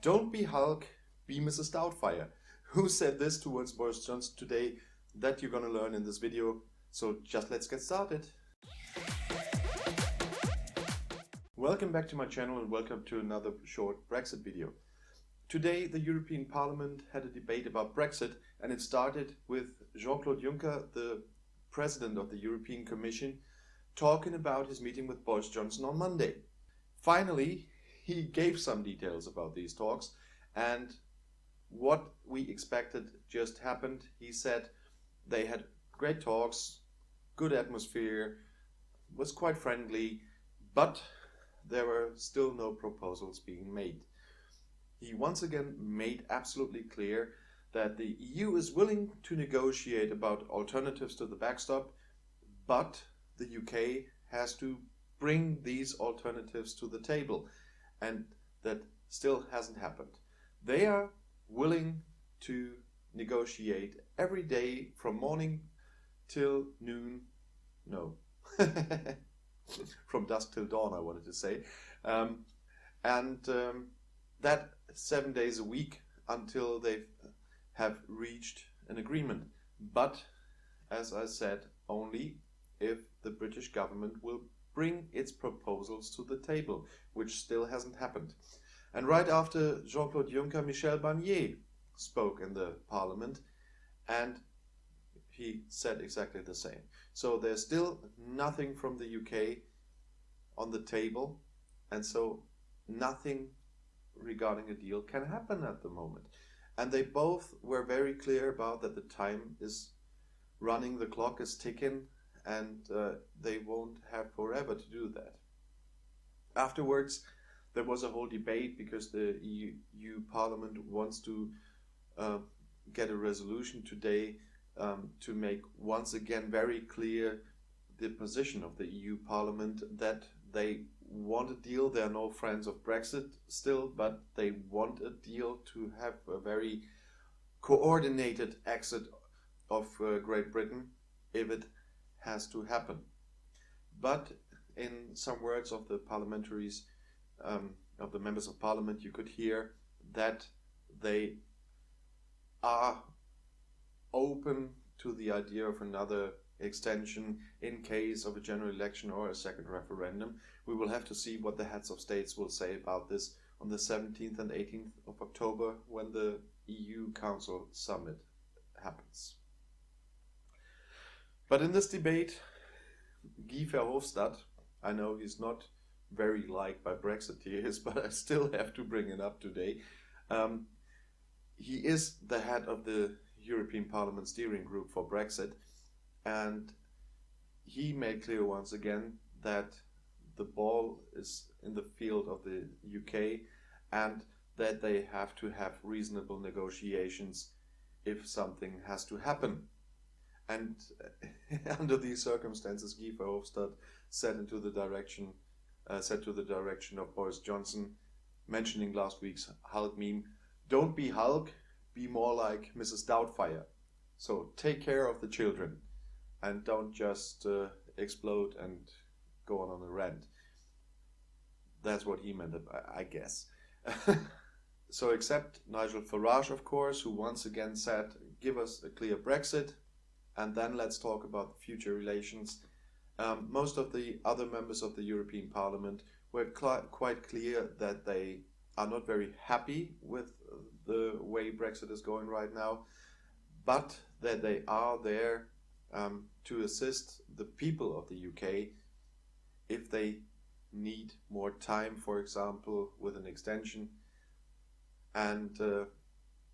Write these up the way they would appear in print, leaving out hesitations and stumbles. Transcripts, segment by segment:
Don't be Hulk, be Mrs. Doubtfire. Who said this towards Boris Johnson today? That you're gonna learn in this video. So just let's get started. Welcome back to my channel and welcome to another short Brexit video. Today the European Parliament had a debate about Brexit, and it started with Jean-Claude Juncker, the President of the European Commission, talking about his meeting with Boris Johnson on Monday. Finally, he gave some details about these talks, and what we expected just happened. He said they had great talks, good atmosphere, was quite friendly, but there were still no proposals being made. He once again made absolutely clear that the EU is willing to negotiate about alternatives to the backstop, but the UK has to bring these alternatives to the table, and that still hasn't happened. They are willing to negotiate every day from morning till noon, no, from dusk till dawn, I wanted to say, that 7 days a week until they have reached an agreement. But, as I said, only if the British government will bring its proposals to the table, which still hasn't happened. And right after Jean-Claude Juncker, Michel Barnier spoke in the Parliament, and he said exactly the same. So there's still nothing from the UK on the table, and so nothing regarding a deal can happen at the moment. And they both were very clear about that the time is running, the clock is ticking, and they won't have forever to do that. Afterwards, there was a whole debate because the EU Parliament wants to get a resolution today to make once again very clear the position of the EU Parliament that they want a deal. They are no friends of Brexit still, but they want a deal to have a very coordinated exit of Great Britain if it has to happen. But in some words of the parliamentaries, of the members of parliament, you could hear that they are open to the idea of another extension in case of a general election or a second referendum. We will have to see what the heads of states will say about this on the 17th and 18th of October when the EU Council Summit happens. But in this debate, Guy Verhofstadt, I know he's not very liked by Brexiteers, but I still have to bring it up today. He is the head of the European Parliament steering group for Brexit, and he made clear once again that the ball is in the field of the UK and that they have to have reasonable negotiations if something has to happen. And under these circumstances, Guy Verhofstadt said to the direction of Boris Johnson, mentioning last week's Hulk meme, "Don't be Hulk, be more like Mrs. Doubtfire. So take care of the children and don't just explode and go on a rant." That's what he meant, I guess. So except Nigel Farage, of course, who once again said, "Give us a clear Brexit, and then let's talk about future relations." Most of the other members of the European Parliament were quite clear that they are not very happy with the way Brexit is going right now, but that they are there to assist the people of the UK if they need more time, for example, with an extension. And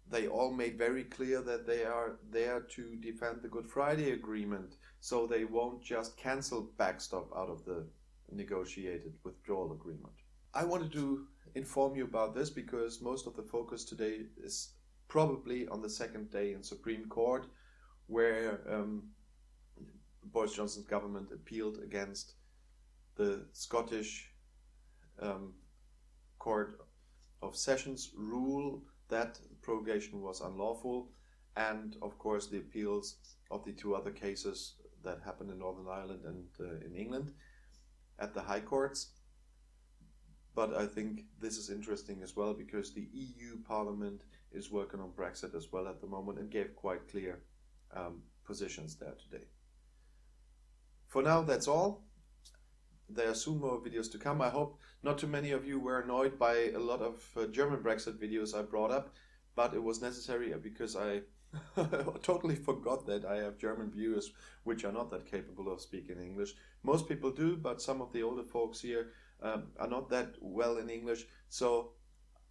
they all made very clear that they are there to defend the Good Friday Agreement, so they won't just cancel backstop out of the negotiated withdrawal agreement. I wanted to inform you about this because most of the focus today is probably on the second day in Supreme Court, where Boris Johnson's government appealed against the Scottish Court of Sessions rule that prorogation was unlawful, and of course the appeals of the two other cases that happened in Northern Ireland and in England at the High Courts. but I think this is interesting as well because the EU Parliament is working on Brexit as well at the moment and gave quite clear positions there today. For now, that's all. There are soon more videos to come. I hope not too many of you were annoyed by a lot of German Brexit videos I brought up, but it was necessary because I totally forgot that I have German viewers which are not that capable of speaking English. Most people do, but some of the older folks here are not that well in English. So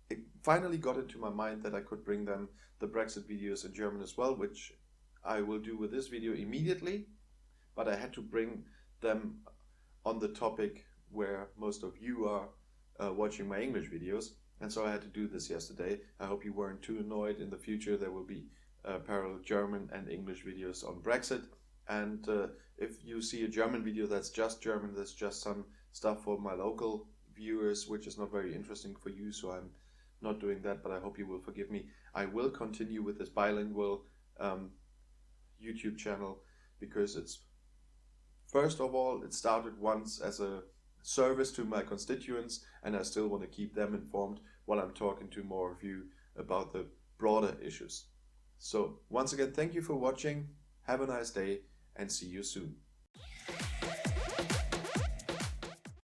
it finally got into my mind that I could bring them the Brexit videos in German as well, which I will do with this video immediately, but I had to bring them on the topic where most of you are watching my English videos, and so I had to do this yesterday. I hope you weren't too annoyed. In the future there will be parallel German and English videos on Brexit, and if you see a German video that's just German, that's just some stuff for my local viewers which is not very interesting for you, so I'm not doing that, but I hope you will forgive me. I will continue with this bilingual YouTube channel because it's, first of all, it started once as a service to my constituents, and I still want to keep them informed while I'm talking to more of you about the broader issues. So once again, thank you for watching, have a nice day, and see you soon.